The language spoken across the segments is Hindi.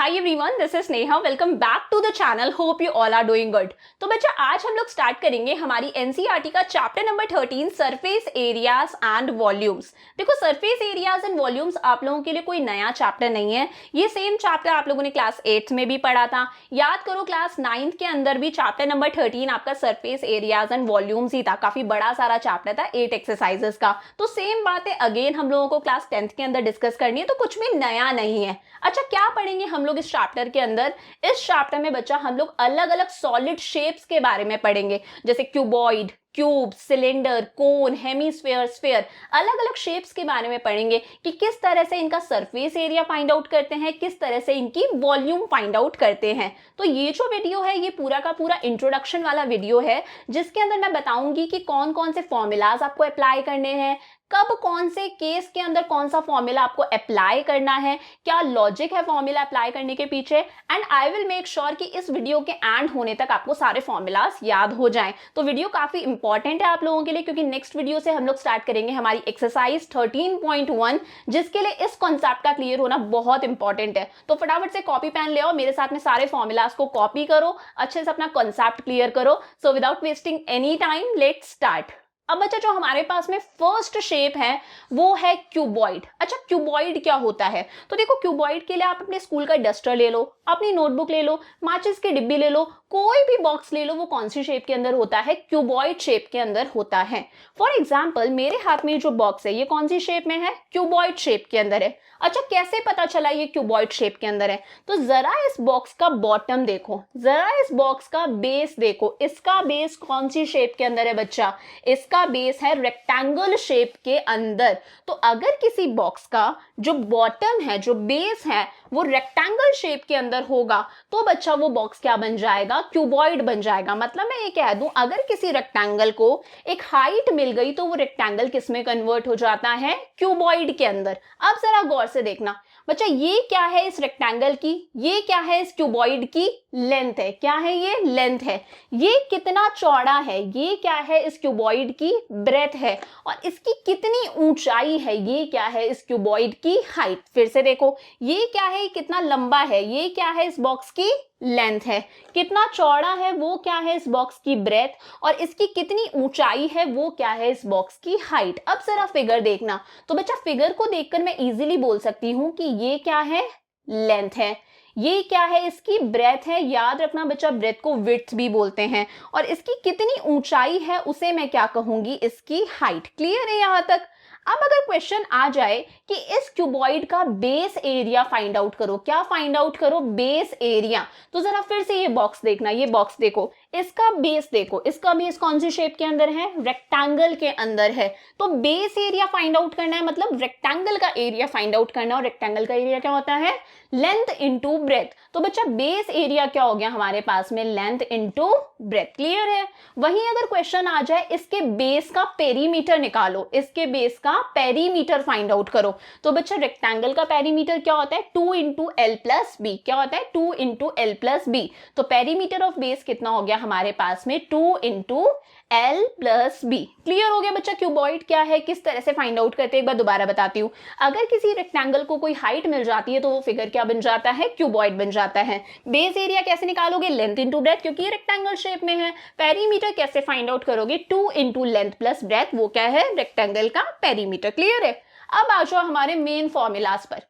Hi everyone, this is Neha. Welcome back to the channel. Hope you all are doing good. तो बच्चा, आज हम लोग स्टार्ट करेंगे हमारी एनसीईआरटी का chapter number 13 surface areas and volumes. देखो, सरफेस एरियाज एंड वॉल्यूम्स आप लोगों के लिए कोई नया चैप्टर नहीं है। ये सेम चैप्टर आप लोगों ने क्लास 8th में भी पढ़ा था। याद करो, क्लास 9th के अंदर भी चैप्टर नंबर 13 आपका सरफेस एरियाज एंड वॉल्यूम्स ही था। काफी बड़ा सारा चैप्टर था, 8 एक्सरसाइजेस का। तो सेम बात है अगेन हम लोगों को क्लास 10th के अंदर डिस्कस करनी है, तो कुछ भी नया नहीं है। अच्छा, क्या पढ़ेंगे हम लोग इस चैप्टर के अंदर? इस चैप्टर में बच्चा हम लोग अलग अलग सॉलिड शेप्स के बारे में पढ़ेंगे, जैसे क्यूबॉइड, क्यूब, सिलेंडर, कोन, हेमीस्फेयर, स्फेयर। अलग अलग शेप्स के बारे में पढ़ेंगे कि किस तरह से इनका सरफेस एरिया फाइंड आउट करते हैं, किस तरह से इनकी वॉल्यूम फाइंड आउट करते हैं। तो ये जो वीडियो है ये पूरा का पूरा इंट्रोडक्शन वाला वीडियो है, जिसके अंदर मैं बताऊंगी कि कौन कौन से फॉर्मूलाज आपको अप्लाई करने हैं, कब कौन से केस के अंदर कौन सा फॉर्मूला आपको अप्लाई करना है, क्या लॉजिक है फॉर्मूला अप्लाई करने के पीछे। And I will make sure कि इस वीडियो के एंड होने तक आपको सारे फॉर्मूलाज याद हो जाएं। तो वीडियो काफी इंपॉर्टेंट है आप लोगों के लिए, क्योंकि नेक्स्ट वीडियो से हम लोग स्टार्ट करेंगे हमारी एक्सरसाइज 13.1, जिसके लिए इस कॉन्सेप्ट का क्लियर होना बहुत इंपॉर्टेंट है। तो फटाफट से कॉपी पेन ले आओ, मेरे साथ में सारे फॉर्मूलाज को कॉपी करो, अच्छे से अपना कॉन्सेप्ट क्लियर करो। So without wasting any time, let's start. अब बच्चा, जो हमारे पास में फर्स्ट शेप है वो है क्यूबॉइड। अच्छा, क्यूबॉइड क्या होता है? तो देखो, क्यूबॉइड के लिए आप अपने स्कूल का डस्टर ले लो, अपनी नोटबुक ले लो, माचिस की डिब्बी ले लो, कोई भी बॉक्स ले लो। वो कौन सी शेप के अंदर होता है? क्यूबॉइड शेप के अंदर होता है। फॉर एग्जाम्पल, मेरे हाथ में जो बॉक्स है ये कौन सी शेप में है? क्यूबॉइड शेप के अंदर है। अच्छा, कैसे पता चला ये क्यूबॉइड शेप के अंदर है? तो जरा इस बॉक्स का बॉटम देखो, जरा इस बॉक्स का बेस देखो। इसका बेस कौन सी शेप के अंदर है बच्चा? इसका बेस है रेक्टेंगल शेप के अंदर। तो अगर किसी बॉक्स का जो बॉटम है, जो बेस है, वो रेक्टेंगल शेप के अंदर होगा, तो बच्चा वो बॉक्स क्या बन जाएगा? क्यूबॉइड बन जाएगा। मतलब मैं ये कह दूं, अगर किसी रेक्टेंगल को एक हाइट मिल गई तो वो रेक्टेंगल किस में कन्वर्ट हो जाता है? क्यूबॉइड के अंदर। अब जरा गौर से देखना बच्चा, ये क्या है इस रेक्टेंगल की, ये क्या है इस क्यूबॉइड की? लेंथ है। क्या है ये? लेंथ है। ये कितना चौड़ा है? ये क्या है इस क्यूबॉइड की? ब्रेथ है। और इसकी कितनी ऊंचाई है? ये क्या है इस क्यूबॉइड की? हाइट। फिर से देखो, ये क्या है? कितना लंबा है? ये क्या है इस बॉक्स की? लेंथ है। कितना चौड़ा है? वो क्या है इस बॉक्स की? ब्रेथ। और इसकी कितनी ऊंचाई है? वो क्या है इस बॉक्स की? हाइट। अब जरा फिगर देखना। तो बच्चा, फिगर को देखकर मैं इजीली बोल सकती हूं कि ये क्या है? लेंथ है। ये क्या है? इसकी ब्रेथ है। याद रखना बच्चा, ब्रेथ को विड्थ भी बोलते हैं। और इसकी कितनी ऊंचाई है उसे मैं क्या कहूंगी? इसकी हाइट। क्लियर है यहां तक? अब अगर क्वेश्चन आ जाए कि इस क्यूबॉइड का बेस एरिया फाइंड आउट करो, क्या फाइंड आउट करो? Base area. तो जरा फिर से ये बॉक्स देखना, ये बॉक्स देखो, इसका बेस देखो, इसका बेस कौन सी शेप के अंदर है? रेक्टेंगल के अंदर है। तो बेस एरिया फाइंड आउट करना है, मतलब रेक्टेंगल का एरिया फाइंड आउट करना है। और रेक्टेंगल का एरिया क्या होता है? Length into breath. तो बच्चा, बेस एरिया क्या हो गया हमारे पास में? Length into breadth. क्लियर है? वहीं अगर क्वेश्चन आ जाए इसके बेस का पेरीमीटर निकालो, इसके बेस का पेरीमीटर फाइंड आउट करो, तो बच्चा रेक्टेंगल का पेरीमीटर क्या होता है? 2 इंटू एल प्लस बी। क्या होता है? 2 इंटू एल प्लस बी। तो पेरीमीटर ऑफ बेस कितना हो गया हमारे पास में? 2 into L plus B. Clear हो गया बच्चा? क्यूबॉइड क्या है, किस तरह से फाइंड आउट करते हैं, एक बार दोबारा बताती हूँ। अगर किसी रेक्टेंगल को कोई हाइट मिल जाती है तो वो फिगर क्या बन जाता है? क्यूबॉइड बन जाता है। बेस एरिया कैसे निकालोगे? लेंथ इंटू ब्रेथ, क्योंकि ये रेक्टेंगल शेप में है। पेरीमीटर कैसे फाइंड आउट करोगे? 2 इंटू लेंथ प्लस ब्रेथ, वो क्या है? रेक्टेंगल का पेरीमीटर। क्लियर है? अब आ जाओ हमारे मेन फॉर्मूलाज पर।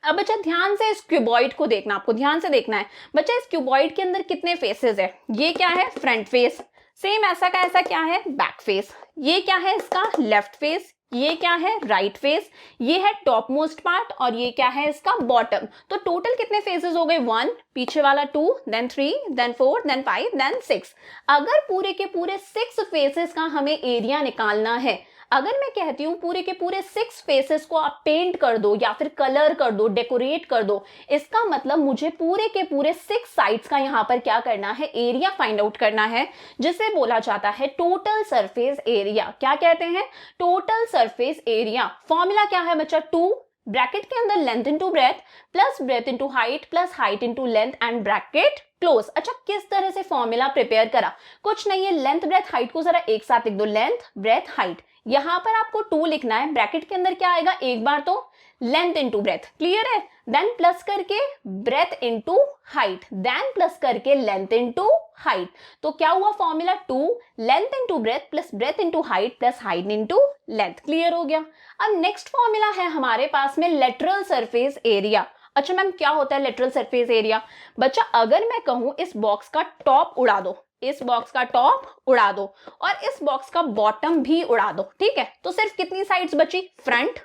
अब बच्चा, ध्यान से इस क्यूबॉइड को देखना, आपको ध्यान से देखना है। बच्चा, इस क्यूबॉइड के अंदर कितने फेसेस है? ये क्या है? Front face. सेम ऐसा का ऐसा क्या है? Back face. ये क्या है? इसका लेफ्ट फेस। ये क्या है? Right face. ये है टॉप मोस्ट पार्ट। और ये क्या है? इसका बॉटम। तो टोटल कितने फेसेस हो गए? 1, पीछे वाला 2, देन 3, देन 4, देन 5, देन 6। अगर पूरे के पूरे 6 फेसेस का हमें एरिया निकालना है, अगर मैं कहती हूं पूरे के पूरे 6 फेसेस को आप पेंट कर दो या फिर कलर कर दो, डेकोरेट कर दो, इसका मतलब मुझे पूरे के पूरे 6 साइड्स का यहां पर क्या करना है? एरिया फाइंड आउट करना है, जिसे बोला जाता है टोटल सरफेस एरिया। क्या कहते हैं? Total surface area. फॉर्मूला क्या है बच्चा? 2 ब्रैकेट के अंदर length into breadth plus breadth into height plus height into length and bracket close. अच्छा, किस तरह से फॉर्मूला प्रिपेयर करा? कुछ नहीं है, लेंथ ब्रेथ हाइट को जरा एक साथ लिख दो, लेंथ ब्रेथ हाइट। यहां पर आपको 2 लिखना है, ब्रैकेट के अंदर क्या आएगा, एक बार तो लेंथ इंटू ब्रेथ, क्लियर है, देन प्लस करके breadth into height, then plus करके लेंथ इंटू हाइट। तो क्या हुआ formula, 2 length into breadth plus breadth into height plus height into length, clear हो गया। अब नेक्स्ट फॉर्मूला है हमारे पास में लेटरल सरफेस एरिया। अच्छा मैम क्या होता है लेटरल सरफेस एरिया? बच्चा अगर मैं कहूं इस बॉक्स का टॉप उड़ा दो, इस बॉक्स का टॉप उड़ा दो और इस बॉक्स का बॉटम भी उड़ा दो, ठीक है, तो सिर्फ कितनी साइड्स बची, front,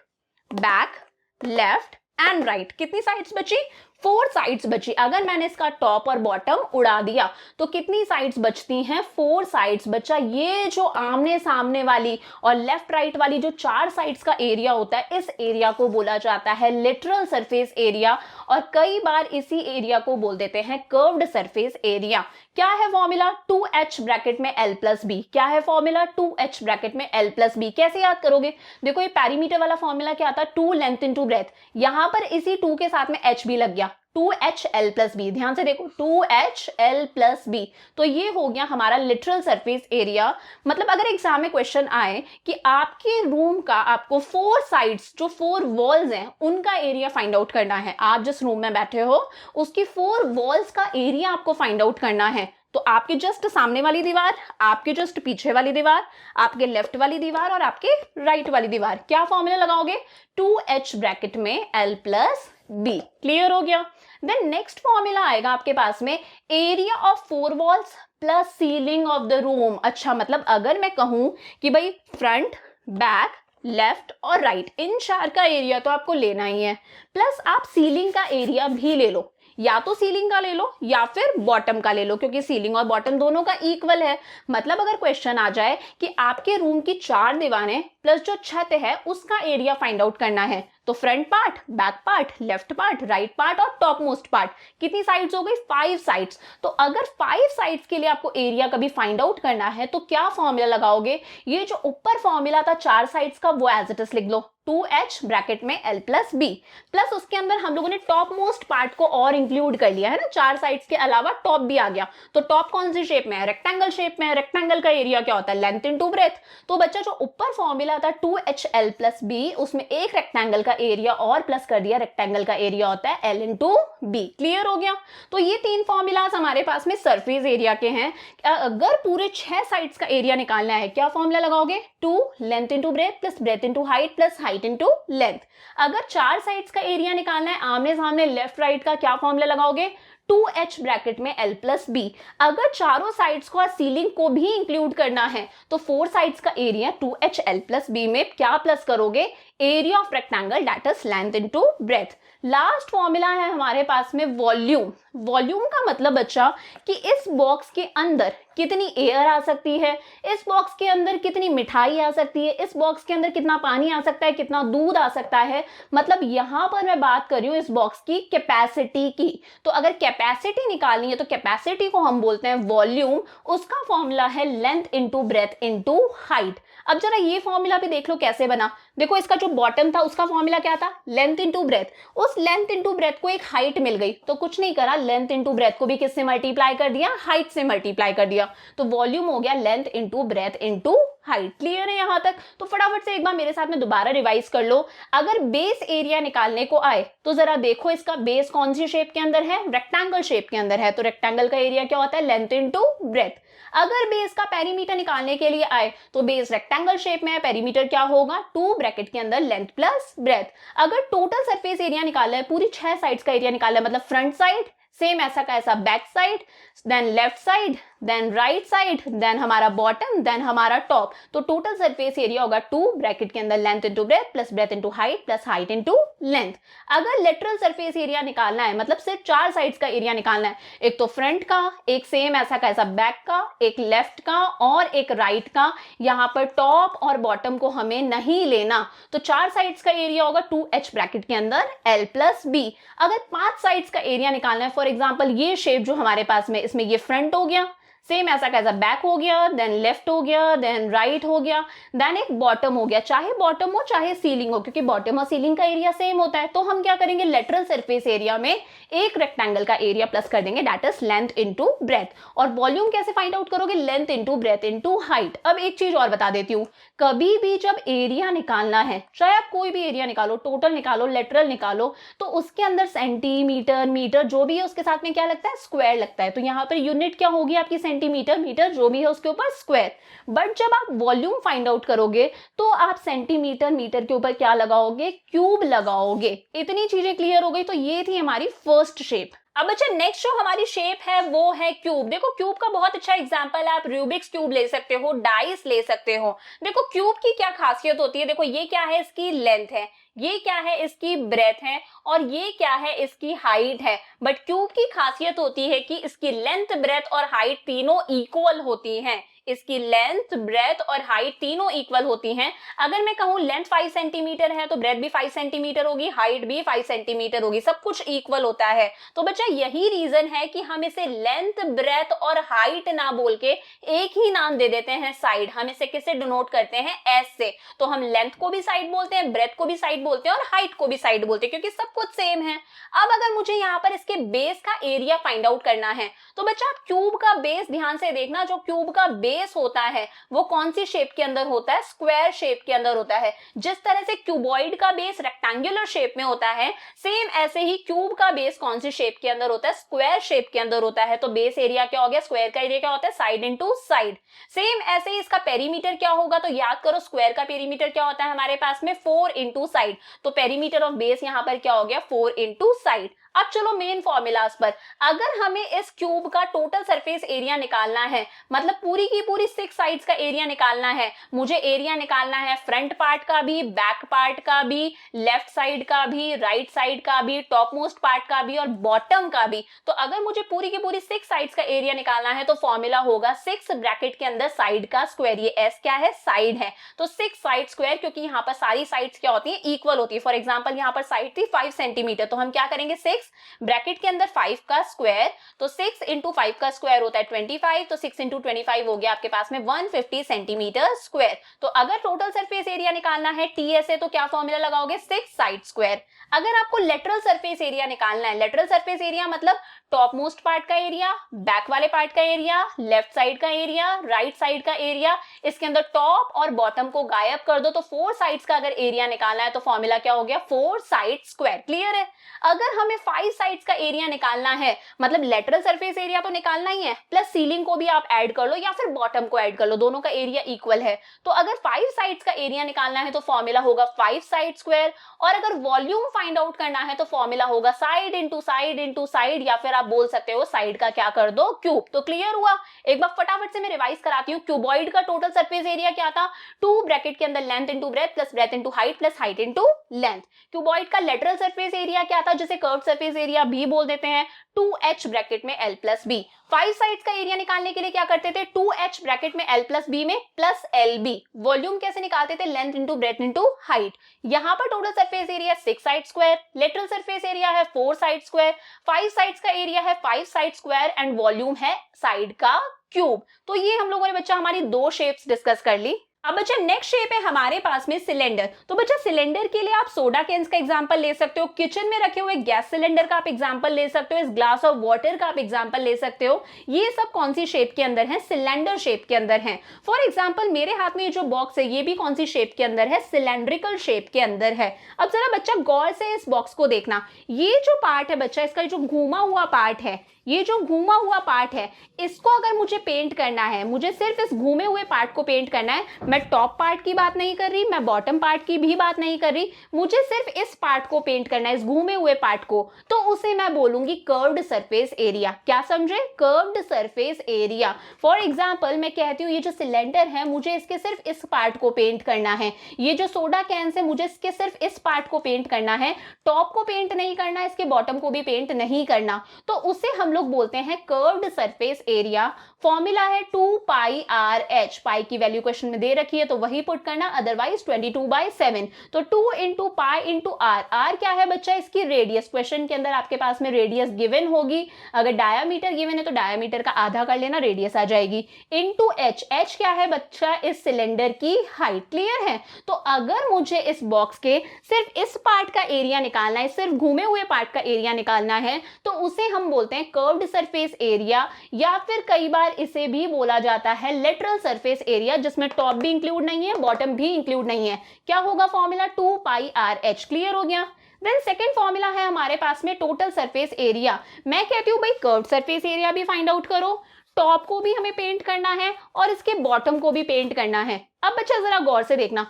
back, left and right, कितनी साइड्स बची, 4 साइड्स बची। अगर मैंने इसका टॉप और बॉटम उड़ा दिया तो कितनी साइड्स बचती हैं, 4 साइड्स। बच्चा ये जो आमने सामने वाली और लेफ्ट राइट वाली जो 4 साइड्स का एरिया होता है, इस एरिया को बोला जाता है लेटरल सरफेस एरिया, और कई बार इसी एरिया को बोल देते हैं कर्व्ड सरफेस एरिया। क्या है फॉर्मूला, 2h ब्रैकेट में l प्लस बी। क्या है फॉर्मूला, 2h ब्रैकेट में l प्लस बी। कैसे याद करोगे, देखो ये पैरीमीटर वाला फॉर्मूला क्या आता है, 2 लेंथ इंटू ब्रेथ, यहां पर इसी 2 के साथ में h भी लग गया, 2HL प्लस बी। ध्यान से देखो 2HL प्लस बी, तो ये हो गया हमारा लिटरल सरफेस एरिया। मतलब अगर एग्जाम में क्वेश्चन आए कि आपके रूम का आपको 4 साइड्स जो 4 वॉल्स हैं उनका एरिया फाइंड आउट करना है, आप जिस रूम में बैठे हो उसकी 4 वॉल्स का एरिया आपको फाइंड आउट करना है, तो आपके जस्ट सामने वाली दीवार, आपके जस्ट पीछे वाली दीवार, आपके लेफ्ट वाली दीवार और आपके राइट वाली दीवार, क्या फॉर्मूला लगाओगे, 2h ब्रैकेट में l प्लस बी, क्लियर हो गया। देन नेक्स्ट फॉर्मूला आएगा आपके पास में area of 4 walls plus ceiling of the room. अच्छा मतलब अगर मैं कहूं कि भाई फ्रंट, बैक, लेफ्ट और राइट इन 4 का एरिया तो आपको लेना ही है, प्लस आप सीलिंग का एरिया भी ले लो, या तो सीलिंग का ले लो या फिर बॉटम का ले लो, क्योंकि सीलिंग और बॉटम दोनों का इक्वल है। मतलब अगर क्वेश्चन आ जाए कि आपके रूम की 4 दीवारें प्लस जो छत है उसका एरिया फाइंड आउट करना है, तो front part, back part, left part, right part और टॉप मोस्ट पार्ट, कितनी साइड्स हो गई, 5 साइड्स। तो अगर 5 साइड्स के लिए आपको एरिया कभी फाइंड आउट करना है तो क्या फॉर्मूला लगाओगे, ये जो ऊपर फॉर्मूला था 4 साइड्स का वो एज इट इज लिख लो, 2h ब्रैकेट में l प्लस बी, प्लस उसके अंदर हम लोगों ने टॉप मोस्ट पार्ट को और इंक्लूड कर लिया है ना, 4 साइड्स के अलावा टॉप भी आ गया। तो टॉप कौन सी शेप में है, रेक्टेंगल शेप में है, रेक्टेंगल का एरिया क्या होता है, लेंथ इनटू ब्रेथ। तो बच्चा जो ऊपर फॉर्मूला था 2HL प्लस बी, उसमें एक रेक्टेंगल का एरिया और प्लस कर दिया, रेक्टेंगल का एरिया होता है l इंटू बी, क्लियर हो गया। तो ये 3 फॉर्मूलाज हमारे पास में सरफेस एरिया के हैं। अगर पूरे 6 साइड्स का एरिया निकालना है क्या फॉर्मूला लगाओगे, 2 length into breadth plus breadth into height plus height into length. अगर 4 साइड्स का एरिया निकालना है आमने सामने लेफ्ट राइट का, क्या फॉर्मूला लगाओगे, 2h ब्रैकेट में l प्लस बी। अगर चारों साइड्स को और सीलिंग को भी इंक्लूड करना है तो 4 साइड्स का एरिया 2HL प्लस बी में क्या प्लस करोगे, area of rectangle that is length into breadth. Last formula है हमारे पास में वॉल्यूम। वॉल्यूम का मतलब बच्चा कि इस बॉक्स के अंदर कितनी एयर आ सकती है, इस बॉक्स के अंदर कितनी मिठाई आ सकती है, इस बॉक्स के अंदर कितना पानी आ सकता है, कितना दूध आ सकता है। मतलब यहां पर मैं बात कर रही हूं इस बॉक्स की कैपेसिटी की। तो अगर कैपेसिटी निकालनी है तो कैपेसिटी को हम बोलते हैं वॉल्यूम, उसका फॉर्मूला है length into breath into height. अब जरा ये फॉर्मूला भी देख लो कैसे बना। देखो इसका जो बॉटम था उसका फॉर्मूला क्या था, लेंथ इंटू ब्रेथ। उस लेंथ इंटू ब्रेथ को एक हाइट मिल गई तो कुछ नहीं करा, लेंथ इंटू ब्रेथ को भी किससे मल्टीप्लाई कर दिया, हाइट से मल्टीप्लाई कर दिया। तो वॉल्यूम हो गया length into breath into height. Clear है यहां तक? तो फटाफट से एक बार मेरे साथ में दोबारा रिवाइज कर लो। अगर बेस एरिया निकालने को आए तो जरा देखो इसका बेस कौन सी शेप के अंदर है, रेक्टेंगल शेप के अंदर है, तो रेक्टेंगल का एरिया क्या होता है, लेंथ इंटू ब्रेथ। अगर बेस का पेरीमीटर निकालने के लिए आए तो बेस रेक्टेंगल शेप में है, पेरीमीटर क्या होगा, 2 ब्रैकेट के अंदर लेंथ प्लस ब्रेथ। अगर टोटल सरफेस एरिया निकालना है, पूरी 6 साइड्स का एरिया निकालना है, मतलब फ्रंट साइड सेम ऐसा का ऐसा, back side, then left side, then right side, then हमारा बॉटम, देन हमारा टॉप, तो टोटल सरफेस एरिया होगा 2 ब्रैकेट के अंदर length into breadth plus breadth into height plus height into length. अगर लेटरल सरफेस एरिया निकालना है, मतलब सिर्फ 4 साइड्स का एरिया निकालना है, एक तो फ्रंट का, एक सेम ऐसा का ऐसा बैक का, एक लेफ्ट का और एक राइट का, यहाँ पर टॉप और बॉटम को हमें नहीं लेना, तो 4 साइड्स का एरिया होगा 2h ब्रैकेट के अंदर l प्लस बी। अगर 5 साइड्स का एरिया निकालना है, फॉर एग्जाम्पल ये शेप जो हमारे पास में, इसमें ये फ्रंट हो गया, सेम ऐसा कैसा, बैक हो गया, देन लेफ्ट हो गया, देन राइट हो गया, देन एक बॉटम हो गया, चाहे बॉटम हो चाहे सीलिंग हो, क्योंकि बॉटम और सीलिंग का एरिया सेम होता है। तो हम क्या करेंगे, लेटरल सरफेस एरिया में एक रेक्टेंगल का एरिया प्लस कर देंगे, that is length into breadth. और वॉल्यूम कैसे फाइंड आउट करोगे, length into breadth into height. अब एक चीज और बता देती हूं, कभी भी जब एरिया निकालना है, चाहे आप कोई भी एरिया निकालो, टोटल निकालो, लेटरल निकालो, तो उसके अंदर सेंटीमीटर, मीटर जो भी है उसके साथ में क्या लगता है, स्क्वायर लगता है। तो यहाँ पर यूनिट क्या होगी आपकी, सेंटीमीटर, मीटर जो भी है उसके ऊपर स्क्वायर। बट जब आप वॉल्यूम फाइंड आउट करोगे तो आप सेंटीमीटर, मीटर के ऊपर क्या लगाओगे, क्यूब लगाओगे। इतनी चीजें क्लियर हो गई। तो ये थी हमारी फर्स्ट शेप। अब बच्चा नेक्स्ट जो हमारी शेप है वो है क्यूब। देखो क्यूब का बहुत अच्छा एग्जांपल आप रूबिक्स क्यूब ले सकते हो, डाइस ले सकते हो। देखो क्यूब की क्या खासियत होती है, देखो ये क्या है, इसकी लेंथ है, ये क्या है, इसकी ब्रेथ है, और ये क्या है, इसकी हाइट है। बट क्यूब की खासियत होती है कि इसकी लेंथ, ब्रेथ और हाइट तीनों इक्वल होती हैं। इसकी लेंथ, ब्रेथ और हाइट तीनों इक्वल होती हैं। अगर मैं कहूं लेंथ 5 सेंटीमीटर है तो ब्रेथ भी 5 सेंटीमीटर होगी, हाइट भी 5 सेंटीमीटर होगी, सब कुछ इक्वल होता है। तो बच्चा यही रीजन है कि हम इसे लेंथ, ब्रेथ और हाइट ना बोल के एक ही नाम दे देते हैं, साइड। हम इसे किससे डिनोट करते हैं, एस से। तो हम लेंथ को भी साइड बोलते हैं, ब्रेथ को भी साइड बोलते हैं और हाइट को भी साइड बोलते हैं, क्योंकि सब कुछ सेम है। अब अगर मुझे यहाँ पर इसके बेस का एरिया फाइंड आउट करना है तो बच्चा आप क्यूब का बेस ध्यान से देखना। जो क्यूब का बेस होता है वो कौन सी शेप के अंदर होता है, स्क्वायर शेप के अंदर होता है। जिस तरह से क्यूबॉइड का बेस रेक्टेंगुलर शेप में होता है, सेम ऐसे ही क्यूब का बेस कौन सी शेप के अंदर होता है, स्क्वायर शेप के अंदर होता है। तो बेस एरिया क्या हो गया, स्क्वायर का एरिया क्या होता है, साइड इंटू साइड। सेम ऐसे ही इसका पेरीमीटर क्या होगा, तो याद करो स्क्वायर का पेरीमीटर क्या होता है हमारे पास में, 4 इंटू साइड। तो पेरीमीटर ऑफ बेस यहां पर क्या हो गया, 4 इंटू साइड। अब चलो मेन फॉर्मूलाज पर। अगर हमें इस क्यूब का टोटल सरफेस एरिया निकालना है, मतलब पूरी की पूरी 6 साइड्स का एरिया निकालना है, मुझे एरिया निकालना है फ्रंट पार्ट का भी, बैक पार्ट का भी, लेफ्ट साइड का भी, राइट साइड का भी, टॉप मोस्ट पार्ट का भी और बॉटम का भी। तो अगर मुझे पूरी की पूरी 6 साइड्स का एरिया निकालना है तो फॉर्मूला होगा 6 ब्रैकेट के अंदर साइड का स्क्वायर। ये एस क्या है, साइड है, तो 6 साइड स्क्वायर, क्योंकि यहाँ पर सारी साइड्स क्या होती है, इक्वल होती है। फॉर एग्जाम्पल यहाँ पर साइड थी 5 सेंटीमीटर, तो हम क्या करेंगे, 6 ब्रैकेट के अंदर 5 का स्क्वायर, तो 6 इंटू 5 का स्क्वायर होता है 25, तो 6 इंटू 25 हो गया आपके पास में 150 सेंटीमीटर स्क्वायर। तो अगर टोटल सरफेस एरिया निकालना है टीएसए तो क्या फॉर्मूला लगाओगे, 6 साइड स्क्वायर। अगर आपको लेटरल सरफेस एरिया निकालना है, लेटरल सरफेस एरिया मतलब टॉप मोस्ट पार्ट का एरिया, बैक वाले पार्ट का एरिया, लेफ्ट साइड का एरिया, राइट साइड का एरिया, इसके अंदर टॉप और बॉटम को गायब कर दो। तो 4 साइड्स का अगर एरिया निकालना है तो फॉर्मूला क्या हो गया, 4 साइड स्क्वायर। क्लियर है। अगर हमें 5 साइड्स का एरिया निकालना है, मतलब लेटरल सरफेस एरिया तो निकालना ही है, प्लस सीलिंग को भी आप ऐड कर लो या फिर बॉटम को ऐड कर लो, दोनों का एरिया इक्वल है। तो अगर 5 साइड्स का एरिया निकालना है तो फॉर्मूला होगा 5 साइड स्क्वायर। और अगर वॉल्यूम फाइंड आउट करना है तो फॉर्मूला होगा side into side into side, या फिर आप बोल सकते हो साइड का क्या कर दो, क्यूब। तो क्लियर हुआ। एक बार फटाफट से मैं रिवाइज कराती हूँ। क्यूबॉइड का टोटल सरफेस एरिया क्या था, 2 ब्रैकेट के अंदर length into breadth plus breadth into height plus height into length. Cuboid का लेटरल सरफेस एरिया क्या था, जिसे कर्व सरफेस एरिया भी बोल देते हैं, 2h ब्रैकेट में l प्लस बी। 5 साइड्स का एरिया निकालने के लिए क्या करते थे, 2h ब्रैकेट में l प्लस बी में प्लस lb। वॉल्यूम कैसे निकालते थे, length into breath into height. यहाँ पर total surface area 6 side square, lateral surface area है 4 साइड स्क्वायर, 5 साइड्स का एरिया है 5 साइड स्क्वायर एंड वॉल्यूम है साइड का क्यूब। तो ये हम लोगों ने बच्चा हमारी 2 शेप्स डिस्कस कर ली। अब बच्चा नेक्स्ट शेप है हमारे पास में सिलेंडर। तो बच्चा सिलेंडर के लिए आप सोडा कैंस का एग्जांपल ले सकते हो, किचन में रखे हुए गैस सिलेंडर का आप एग्जांपल ले सकते हो, इस ग्लास ऑफ वाटर का आप एग्जांपल ले सकते हो। ये सब कौन सी शेप के अंदर है, सिलेंडर शेप के अंदर है। फॉर एग्जांपल मेरे हाथ में ये जो बॉक्स है ये भी कौन सी शेप के अंदर है, सिलेंड्रिकल शेप के अंदर है। अब जरा बच्चा गौर से इस बॉक्स को देखना, ये जो पार्ट है बच्चा, इसका जो घूमा हुआ पार्ट है, ये जो घूमा हुआ पार्ट है, इसको अगर मुझे पेंट करना है, मुझे सिर्फ इस घूमे हुए पार्ट को पेंट करना है। मैं टॉप पार्ट की बात नहीं कर रही, मैं बॉटम पार्ट की भी बात नहीं कर रही, मुझे सिर्फ इस पार्ट को पेंट करना है, इस घूमे हुए पार्ट को। तो उसे मैं बोलूंगी कर्व्ड सरफेस एरिया। क्या समझे, curved surface area. For example मैं कहती हूँ ये जो सिलेंडर है, मुझे इसके सिर्फ इस पार्ट को पेंट करना है। ये जो सोडा कैन है, मुझे इसके सिर्फ इस पार्ट को पेंट करना है, टॉप को पेंट नहीं करना, इसके बॉटम को भी पेंट नहीं करना। तो उसे हम लोग बोलते हैं कर्व्ड सरफेस एरिया। फॉर्मूला है 2πr(h), पाई की वैल्यू क्वेश्चन में दे रखी है तो वही पुट करना, अदरवाइज 22/7। तो 2 into pi into R, R क्या है बच्चा, इसकी रेडियस। क्वेश्चन के अंदर आपके पास में रेडियस गिवन होगी, अगर डायामीटर गिवन है तो डायामीटर का आधा कर लेना, रेडियस आ जाएगी, इंटू एच। एच क्या है बच्चा, इस सिलेंडर की हाइट। क्लियर है। तो अगर मुझे इस बॉक्स के सिर्फ इस पार्ट का एरिया निकालना है, सिर्फ घूमे हुए पार्ट का एरिया निकालना है, तो उसे हम बोलते हैं कर्व्ड सरफेस एरिया, या फिर कई बार इसे भी बोला जाता है लेटरल सरफेस एरिया, जिसमें टॉप भी इंक्लूड नहीं है, बॉटम भी इंक्लूड नहीं है। क्या होगा फॉर्मूला, 2πr(h). क्लियर हो गया। देन सेकेंड फॉर्मूला है हमारे पास में टोटल सरफेस एरिया। मैं कहती हूं भाई कर्व्ड सरफेस एरिया भी फाइंड आउट करो, टॉप को भी हमें पेंट करना है और इसके बॉटम को भी पेंट करना है। अब बच्चा जरा गौर से देखना,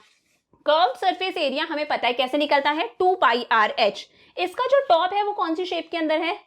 कर्व्ड सरफेस एरिया हमें पता है कैसे निकलता है, 2πr(h). इसका जो टॉप है वो कौन सी शेप के अंदर है,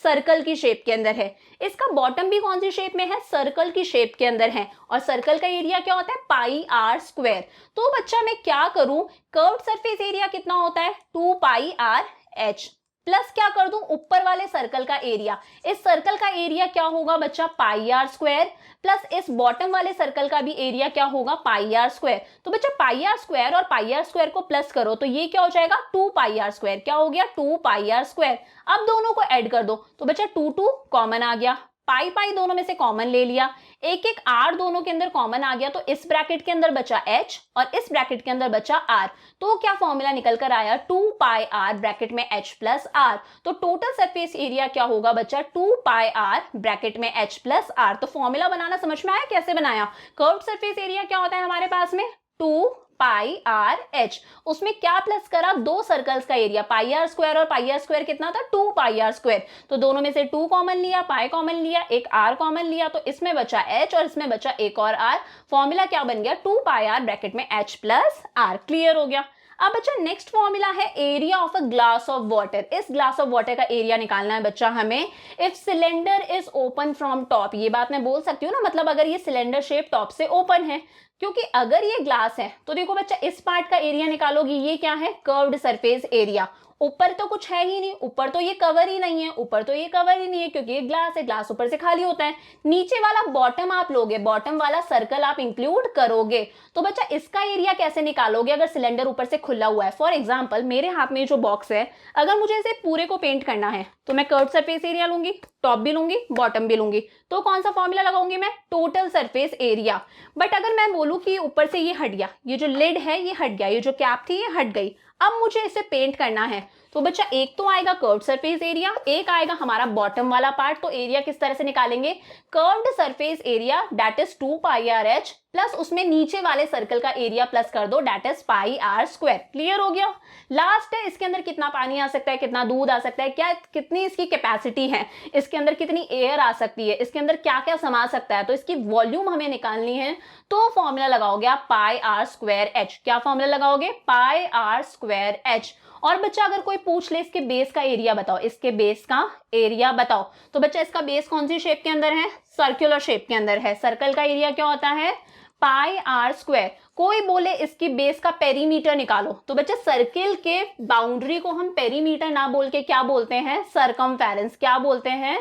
सर्कल की शेप के अंदर है। इसका बॉटम भी कौन सी शेप में है, सर्कल की शेप के अंदर है। और सर्कल का एरिया क्या होता है, πr²। तो बच्चा मैं क्या करूं, कर्व्ड सरफेस एरिया कितना होता है, 2πr(h) प्लस क्या कर दूं, ऊपर वाले सर्कल का एरिया। इस सर्कल का एरिया क्या होगा बच्चा, πr² प्लस इस बॉटम वाले सर्कल का भी एरिया क्या होगा, πr²। तो बच्चा πr² और πr² को प्लस करो तो ये क्या हो जाएगा, 2πr²। क्या हो गया, 2πr²। अब दोनों को ऐड कर दो तो बच्चा 2 कॉमन आ गया, पाई पाई दोनों में से कॉमन ले लिया, एक एक आर दोनों के अंदर कॉमन आ गया, तो इस ब्रैकेट के अंदर बचा h और इस ब्रैकेट के अंदर बचा r। तो क्या फॉर्मूला निकल कर आया, 2πr ब्रैकेट में h प्लस r। तो टोटल सरफेस एरिया क्या होगा बच्चा, 2πr ब्रैकेट में h प्लस r। तो फॉर्मूला बनाना समझ में आया कैसे बनाया। कर्व्ड सरफेस एरिया क्या होता है हमारे पास में, 2πr(h), उसमें क्या प्लस करा, दो सर्कल्स का एरिया, πr² और πr² कितना था, 2πr²। तो दोनों में से 2 कॉमन लिया, पाई कॉमन लिया, एक r कॉमन लिया, तो इसमें बचा h और इसमें बचा एक और r। फॉर्मूला क्या बन गया, 2πr ब्रैकेट में h प्लस r। क्लियर हो गया। अब बच्चा नेक्स्ट फॉर्मूला है area of a glass of water. इस ग्लास ऑफ वाटर का एरिया निकालना है बच्चा हमें। If cylinder is open from top, ये बात मैं बोल सकती हूँ ना, मतलब अगर ये सिलेंडर शेप टॉप से ओपन है, क्योंकि अगर ये ग्लास है तो देखो बच्चा इस पार्ट का एरिया निकालोगी, ये क्या है, कर्व्ड सरफेस एरिया। ऊपर तो कुछ है ही नहीं, ऊपर तो ये कवर ही नहीं है, ऊपर तो ये कवर ही नहीं है क्योंकि ये ग्लास है, ग्लास ऊपर से खाली होता है। नीचे वाला बॉटम आप लोगे, बॉटम वाला सर्कल आप इंक्लूड करोगे, तो बच्चा इसका एरिया कैसे निकालोगे अगर सिलेंडर ऊपर से खुला हुआ है। फॉर एग्जाम्पल मेरे हाथ में जो बॉक्स है, अगर मुझे इसे पूरे को पेंट करना है तो मैं कर्व्ड सरफेस एरिया लूंगी, टॉप भी लूंगी, बॉटम भी लूंगी, तो कौन सा फॉर्मूला लगाऊंगी मैं, टोटल सरफेस एरिया। बट अगर मैं बोलूं कि ऊपर से ये हट गया, ये जो लिड है ये हट गया, ये जो कैप थी ये हट गई, अब मुझे इसे पेंट करना है, तो बच्चा एक तो आएगा कर्व्ड सरफेस एरिया, एक आएगा हमारा बॉटम वाला पार्ट। तो एरिया किस तरह से निकालेंगे, curved surface area that is 2πr(h) plus उसमें नीचे वाले सर्कल का एरिया प्लस कर दो दैट इज πr²। क्लियर हो गया। लास्ट है, इसके अंदर कितना पानी आ सकता है, कितना दूध आ सकता है, क्या कितनी इसकी कैपेसिटी है, इसके अंदर कितनी एयर आ सकती है, इसके अंदर क्या क्या समा सकता है, तो इसकी वॉल्यूम हमें निकालनी है। तो फॉर्मूला लगाओगे आप πr²h। क्या फॉर्मूला लगाओगे, πr²h। और बच्चा अगर कोई पूछ ले इसके बेस का एरिया बताओ, इसके बेस का एरिया बताओ, तो बच्चा इसका बेस कौन सी शेप के अंदर है, सर्कुलर शेप के अंदर है। सर्कल का एरिया क्या होता है, πr²। कोई बोले इसकी बेस का पेरीमीटर निकालो, तो बच्चा सर्किल के बाउंड्री को हम पेरीमीटर ना बोल के क्या बोलते हैं, सरकमफेरेंस। क्या बोलते हैं,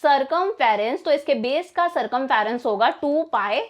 सरकमफेरेंस। तो इसके बेस का सरकमफेरेंस होगा 2πr।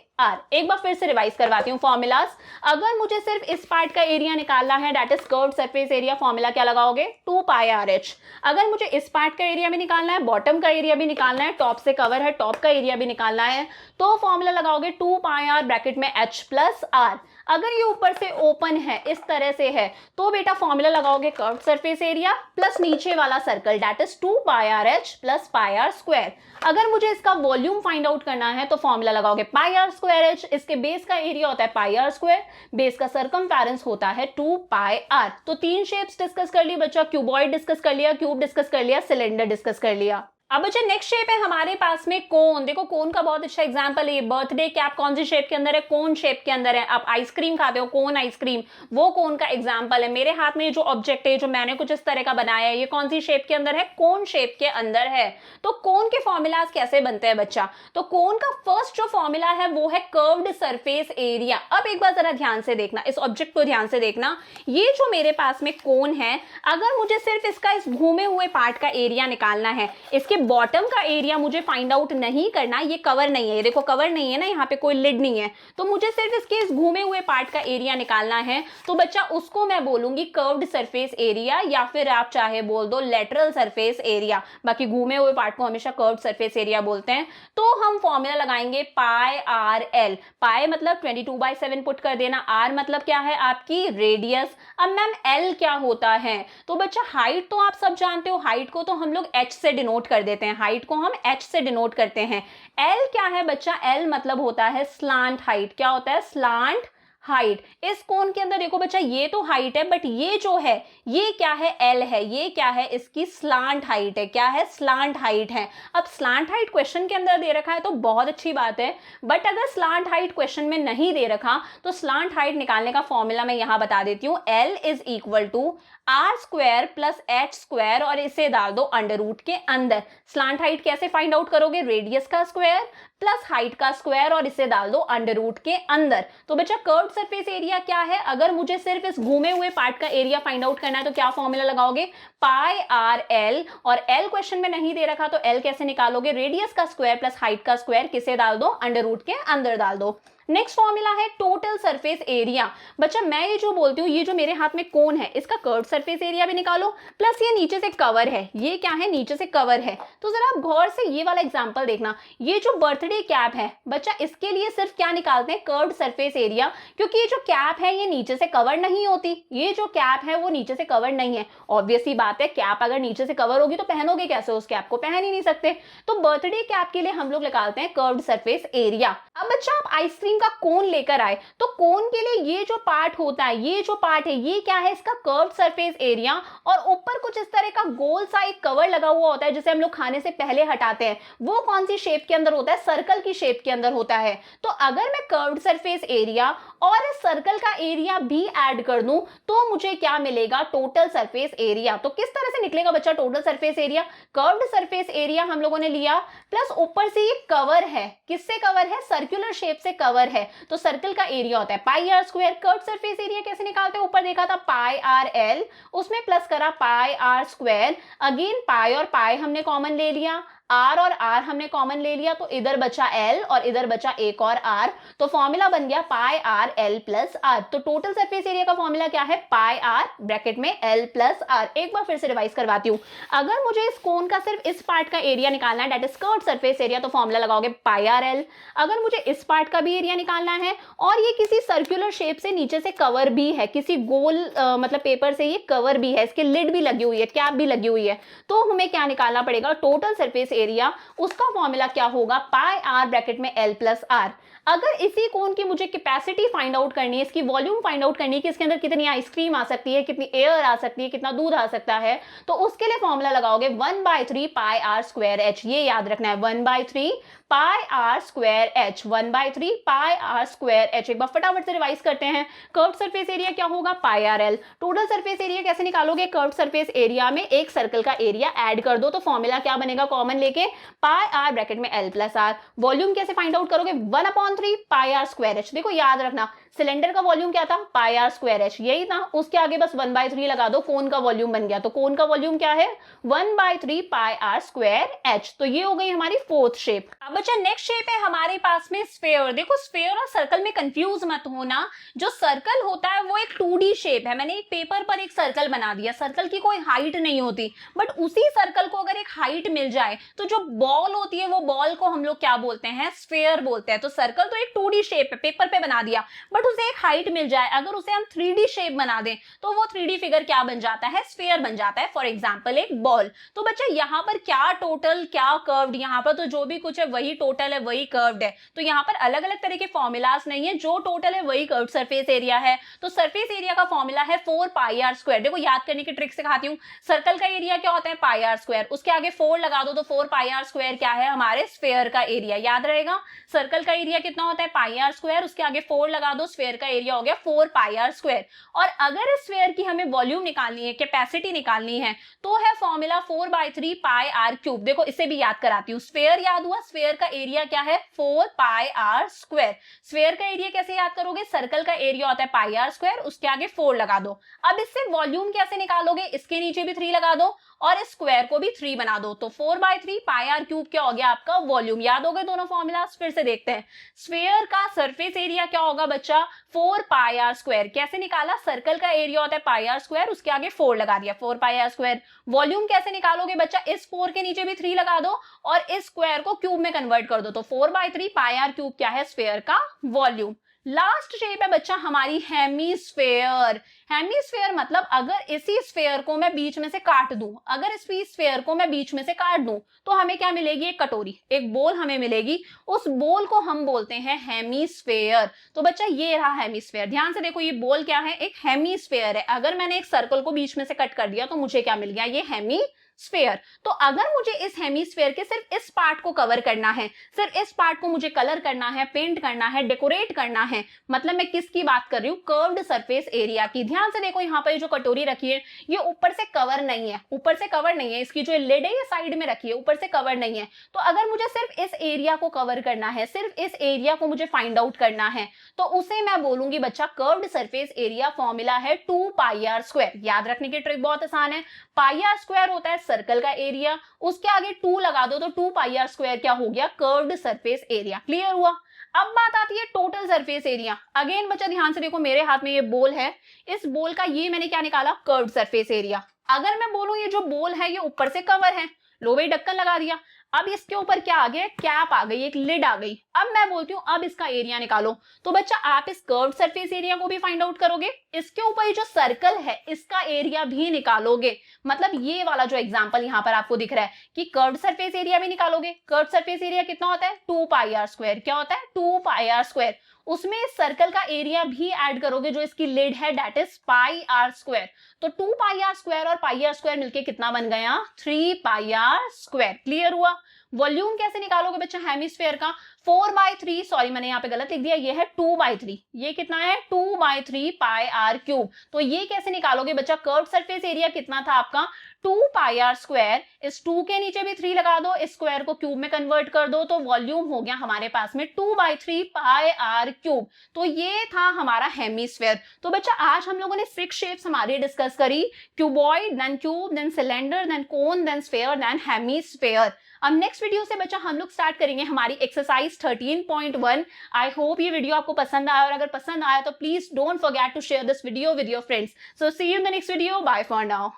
एक बार फिर से रिवाइज करवाती हूँ फॉर्मूलाज। अगर मुझे सिर्फ इस पार्ट का एरिया निकालना है that is curved surface area, formula क्या लगाओगे, 2πr(h). अगर मुझे इस पार्ट का एरिया भी निकालना है, बॉटम का एरिया भी निकालना है, टॉप से कवर है टॉप का एरिया भी निकालना है, तो फॉर्मूला लगाओगे 2πr ब्रैकेट में h प्लस r। अगर ये ऊपर से ओपन है, इस तरह से है, तो बेटा फॉर्मूला लगाओगे कर्व्ड सरफेस एरिया प्लस नीचे वाला circle that is 2πr(h) plus πr²। अगर मुझे इसका वॉल्यूम फाइंड आउट करना है तो फॉर्मूला लगाओगे πr²h। इसके बेस का एरिया होता है πr², बेस का सरकमफेरेंस होता है 2πr। तो 3 शेप्स डिस्कस कर ली बच्चा, क्यूबॉइड डिस्कस कर लिया, क्यूब डिस्कस कर लिया, सिलेंडर डिस्कस कर लिया। अब बच्चा नेक्स्ट शेप है हमारे पास में कोन। देखो कोन का बहुत अच्छा एग्जांपल है, ये बर्थडे कैप कौन सी शेप के अंदर है, कोन शेप के अंदर है। आप आइसक्रीम खाते हो, कोन आइसक्रीम, वो कोन का एग्जांपल है। मेरे हाथ में जो ऑब्जेक्ट है, जो मैंने कुछ इस तरह का बनाया है, ये कौन सी शेप के अंदर है, कोन शेप के अंदर है। तो कोन के फॉर्मूलाज कैसे बनते हैं बच्चा, तो कोन का फर्स्ट जो फॉर्मूला है वो है कर्व्ड सरफेस एरिया। अब एक बार जरा ध्यान से देखना, इस ऑब्जेक्ट को ध्यान से देखना, ये जो मेरे पास में कोन है, अगर मुझे सिर्फ इसका इस घूमे हुए पार्ट का एरिया निकालना है, इसके बॉटम का एरिया मुझे फाइंड आउट नहीं करना, ये कवर नहीं है, ये देखो कवर नहीं है ना, यहाँ पे कोई लिड नहीं है, तो मुझे सिर्फ इसके इस घूमे हुए पार्ट का एरिया निकालना है। तो बच्चा उसको मैं बोलूंगी कर्व्ड सरफेस एरिया, या फिर आप चाहे बोल दो लेटरल सरफेस एरिया, बाकी घूमे हुए पार्ट को हमेशा कर्व्ड सरफेस एरिया बोलते हैं। तो हम फॉर्मूला लगाएंगे पाई आर एल, पाई मतलब 22/7 पुट कर देना, आर मतलब क्या है आपकी रेडियस। अब मैम एल क्या होता है, तो बच्चा हाइट तो आप सब जानते हो, हाइट को तो हम लोग एच से डिनोट कर देते हैं, हाइट को हम एच से डिनोट करते हैं। एल क्या है बच्चा, एल मतलब होता है स्लांट हाइट, क्या होता है स्लांट हाइट। इस कोण के अंदर देखो बच्चा ये तो हाइट है, बट ये जो है ये क्या है, एल है, ये क्या है इसकी स्लांट हाइट है, क्या है स्लांट हाइट है। अब स्लांट हाइट क्वेश्चन के अंदर दे रखा है तो बहुत अच्छी बात है, बट अगर स्लांट हाइट क्वेश्चन में नहीं दे रखा तो स्लांट हाइट निकालने का फॉर्मूला मैं यहां बता देती हूँ, L is equal to R square plus H square, और इसे डाल दो अंडर रूट के अंदर। स्लांट हाइट कैसे फाइंड आउट करोगे, रेडियस का स्क्वायर प्लस हाइट का स्क्वायर, और इसे डाल दो अंडर रूट के अंदर। तो बच्चा कर्व्ड सरफेस एरिया क्या है, अगर मुझे सिर्फ इस घूमे हुए पार्ट का एरिया फाइंड आउट करना है तो क्या फॉर्मूला लगाओगे, पाई आर एल, और एल क्वेश्चन में नहीं दे रखा तो एल कैसे निकालोगे, रेडियस का स्क्वायर प्लस हाइट का स्क्वायर, किसे डाल दो अंडर रूट के अंदर डाल दो। नेक्स्ट फॉर्मूला है टोटल सरफेस एरिया। बच्चा मैं ये जो बोलती हूँ, ये जो मेरे हाथ में कोन है इसका कर्व्ड सरफेस एरिया भी निकालो, प्लस ये नीचे से कवर है, ये क्या है नीचे से कवर है। तो जरा आप गौर से ये वाला एग्जांपल देखना, ये जो बर्थडे कैप है बच्चा इसके लिए सिर्फ क्या निकालते हैं, कर्व्ड सरफेस एरिया, क्योंकि ये जो कैप है ये नीचे से कवर नहीं होती, ये जो कैप है वो नीचे से कवर नहीं है। ऑब्वियस सी बात है, कैप अगर नीचे से कवर होगी तो पहनोगे कैसे, उस कैप को पहन ही नहीं सकते। तो बर्थडे कैप के लिए हम लोग निकालते हैं कर्व्ड सरफेस एरिया। अब बच्चा आप आइसक्रीम का कोन लेकर आए, तो कोन के लिए ये जो पार्ट होता है, ये जो पार्ट है ये क्या है, इसका कर्व्ड सरफेस एरिया, और ऊपर कुछ इस तरह का गोल सा एक कवर लगा हुआ होता है जिसे हम लोग खाने से पहले हटाते हैं, वो कौन सी शेप के अंदर होता है, सर्कल की शेप के अंदर होता है। तो अगर मैं कर्व्ड सरफेस एरिया और इस सर्कल का एरिया भी ऐड कर दूं तो मुझे क्या मिलेगा, टोटल सरफेस एरिया। तो किस तरह से निकलेगा बच्चा total surface area, curved surface area हम लोगों ने लिया, प्लस ऊपर से ये कवर है, किससे कवर है, सर्कुलर शेप से कवर है, तो सर्कल का एरिया होता है pi R square. Curved surface area कैसे निकालते हैं, ऊपर देखा था पाई आर एल, उसमें प्लस करा pi R square, again pi और पाई हमने कॉमन ले लिया, आर और आर हमने कॉमन ले लिया, तो इधर बचा एल और इधर बचा एक और आर, तो फॉर्मूला बन गया पाई आर एल प्लस आर। तो टोटल सरफेस एरिया का फॉर्मूला क्या है, पाई आर ब्रैकेट में एल प्लस आर। एक बार फिर से रिवाइज करवाती हूँ, अगर मुझे इस कोन का सिर्फ इस पार्ट का एरिया निकालना है, that is curved surface area, तो फॉर्मूला लगाओगे पाई आर एल। अगर मुझे इस पार्ट का भी एरिया निकालना है और ये किसी सर्कुलर शेप से नीचे से कवर भी है, किसी गोल मतलब पेपर से ये कवर भी है, इसके लिड भी लगी हुई है, कैप भी लगी हुई है, तो हमें क्या निकालना पड़ेगा, टोटल सरफेस एरिया। उसका फॉर्मूला क्या होगा, पाई आर ब्रैकेट में एल प्लस आर। अगर इसी कोन की मुझे कैपेसिटी फाइंड आउट करनी है, इसकी वॉल्यूम फाइंड आउट करनी है कि इसके अंदर कितनी आइसक्रीम आ सकती है, कितनी एयर आ सकती है, कितना दूध आ सकता है, तो उसके लिए फॉर्मूला लगाओगे 1/3 पाई आर स्क्वायर एच। ये याद रखना है 1/3 pi R square H, 1/3 pi R square H. एक बार फटाफट से रिवाइज करते हैं, कर्व्ड सरफेस एरिया क्या होगा, pi R L. Total surface area कैसे निकालोगे, कर्व्ड सरफेस एरिया में एक सर्कल का एरिया ऐड कर दो, तो फॉर्मूला क्या बनेगा, कॉमन लेके पाई आर ब्रैकेट में एल प्लस आर। वॉल्यूम कैसे फाइंड आउट करोगे, 1/3 पाई आर स्क्वायर एच। देखो याद रखना, सिलेंडर का वॉल्यूम क्या था, पाई आर स्क्वायर एच, यही था, उसके आगे बस 1/3 लगा दो, कोन का वॉल्यूम बन गया। तो कोन का वॉल्यूम क्या है, 1/3 पाई आर स्क्वायर एच। तो ये हो गई हमारी फोर्थ शेप। अब बच्चा नेक्स्ट शेप है हमारे पास में स्फेयर। देखो स्फेयर और सर्कल में कंफ्यूज मत होना, जो सर्कल होता है वो एक 2D शेप है, मैंने एक पेपर पर एक सर्कल बना दिया, सर्कल की कोई हाइट नहीं होती, बट उसी सर्कल को अगर एक हाइट मिल जाए तो जो बॉल होती है वो बॉल को हम लोग क्या बोलते हैं, स्फेयर बोलते हैं। तो सर्कल तो एक 2D शेप है, पेपर पे बना दिया, बट उसे एक हाइट मिल जाए, अगर उसे हम 3D शेप बना दें तो वो 3D फिगर क्या बन जाता है, स्फेयर बन जाता है, फॉर एग्जांपल एक बॉल। तो बच्चा यहाँ पर क्या टोटल क्या कर्व्ड, यहाँ पर तो जो भी कुछ है वही टोटल है वही कर्व्ड है, तो यहाँ पर अलग अलग तरह के फॉर्मूलाज नहीं है, जो टोटल है वही कर्व्ड सरफेस एरिया है। तो सरफेस एरिया का फॉर्मूला है 4 पाई आर स्क्वायर। देखो याद करने की ट्रिक सिखाती हूँ, सर्कल का एरिया क्या होता है, पाई आर स्क्वायर, उसके आगे 4 लगा दो तो 4 पाई आर स्क्वायर क्या है, हमारे स्फेयर का एरिया। याद रहेगा, सर्कल का एरिया कितना होता है, पाई आर स्क्वायर, उसके आगे 4 लगा दो, स्फीयर का एरिया हो गया 4 पाई आर स्क्वायर। और अगर इस स्फीयर की हमें वॉल्यूम निकालनी है, कैपेसिटी निकालनी है, तो है फॉर्मूला 4/3 पाई आर क्यूब। देखो इसे भी याद कराती हूँ। स्फीयर याद हुआ, स्फीयर का एरिया क्या है 4 पाई आर स्क्वायर। स्फीयर का एरिया कैसे याद करोगे, सर्कल का एरिया होता है पाई आर स्क्वायर, उसके आगे 4 लगा दो। अब इससे वॉल्यूम कैसे निकालोगे, इसके नीचे भी 3 लगा दो और इस स्क्वायर को भी 3 बना दो, तो 4/3 पाई आर क्यूब क्या हो गया आपका वॉल्यूम। याद हो गए दोनों फॉर्मूला, फिर से देखते हैं। स्फीयर का सरफेस एरिया क्या होगा बच्चा 4 पाई आर स्क्वायर। कैसे निकाला, सर्कल का एरिया होता है पाई आर स्क्वायर, उसके आगे 4 लगा दिया, 4 पाई आर स्क्वायर। वॉल्यूम कैसे निकालोगे बच्चा, इस 4 के नीचे भी 3 लगा दो और इस स्क्वायर को क्यूब में कन्वर्ट कर दो, तो 4/3 पाई आर क्यूब क्या है स्फीयर का वॉल्यूम। लास्ट शेप है बच्चा हमारी हेमीस्फेयर। हेमीस्फेयर मतलब अगर इसी स्फीयर को मैं बीच में से काट दूं, अगर इस स्फीयर को मैं बीच में से काट दूं तो हमें क्या मिलेगी, एक कटोरी, एक बोल हमें मिलेगी। उस बोल को हम बोलते हैं हेमीस्फेयर। तो बच्चा ये रहा हेमीस्फेयर। ध्यान से देखो, ये बोल क्या है, एक हेमीस्फेयर है। अगर मैंने एक सर्कल को बीच में से कट कर दिया तो मुझे क्या मिल गया, ये हेमीस्फेयर। तो अगर मुझे इस हेमीस्फेयर के सिर्फ इस पार्ट को कवर करना है, सिर्फ इस पार्ट को मुझे कलर करना है, पेंट करना है, डेकोरेट करना है, मतलब मैं किसकी बात कर रही हूँ, कर्व्ड सरफेस एरिया की। ध्यान से देखो, यहाँ पर जो कटोरी रखी है ये ऊपर से कवर नहीं है, ऊपर से कवर नहीं है, इसकी जो लिड है ये साइड में रखी है, ऊपर से कवर नहीं है। तो अगर मुझे सिर्फ इस एरिया को कवर करना है, सिर्फ इस एरिया को मुझे फाइंड आउट करना है, तो उसे मैं बोलूंगी बच्चा कर्व्ड सरफेस एरिया। फॉर्मूला है 2 पाई आर स्क्वायर। याद रखने की ट्रिक बहुत आसान है। पाई आर स्क्वायर होता है सर्कल का एरिया, उसके आगे 2 लगा दो तो 2 पाई आर स्क्वायर क्या हो गया, कर्व्ड सरफेस एरिया। क्लियर हुआ। अब बात आती है टोटल सरफेस एरिया। अगेन बच्चा ध्यान से देखो, मेरे हाथ में ये बोल है, इस बोल का ये मैंने क्या निकाला, कर्व्ड सरफेस एरिया। अगर मैं बोलूं ये जो बोल है ये ऊपर से कवर है, लो भाई ढक्कन लगा दिया, अब इसके ऊपर क्या आ गया, कैप आ गई, एक लिड आ गई। अब मैं बोलती हूँ अब इसका एरिया निकालो, तो बच्चा आप इस कर्व्ड सरफेस एरिया को भी फाइंड आउट करोगे, इसके ऊपर ये जो सर्कल है इसका एरिया भी निकालोगे। मतलब ये वाला जो एग्जांपल यहाँ पर आपको दिख रहा है कि कर्व्ड सरफेस एरिया भी निकालोगे। कर्व्ड सरफेस एरिया कितना होता है, 2 पाई आर स्क्वायर। क्या होता है, 2 पाई आर स्क्वायर। उसमें इस सर्कल का एरिया भी ऐड करोगे जो इसकी लिड है, that is pi R square. तो 2 पाई आर स्क्वायर और पाई आर स्क्वायर मिलके कितना बन गया, 3 पाई आर स्क्वायर। क्लियर हुआ। वॉल्यूम कैसे निकालोगे बच्चा हेमीस्फेयर का, 4/3, सॉरी मैंने यहाँ पे गलत लिख दिया, ये है 2/3। ये कितना है, 2/3 पाई आर क्यूब। तो ये कैसे निकालोगे बच्चा, कर्व्ड सरफेस एरिया कितना था आपका 2 पाई आर स्क्वायर, इस 2 के नीचे भी 3 लगा दो, इस स्क्वायर को क्यूब में कन्वर्ट कर दो, तो वॉल्यूम हो गया हमारे पास में 2/3 पाई आर क्यूब। तो ये था हमारा हेमीस्फेयर। तो बच्चा आज हम लोगों ने 6 शेप्स हमारी डिस्कस करी, cuboid, then cube, then cylinder, then cone, then sphere, then hemisphere. अब नेक्स्ट वीडियो से बच्चा हम लोग स्टार्ट करेंगे हमारी एक्सरसाइज 13.1। आई होप ये वीडियो आपको पसंद आया, और अगर पसंद आया तो please don't forget to share this video with your friends. So see you in the next video, bye for now.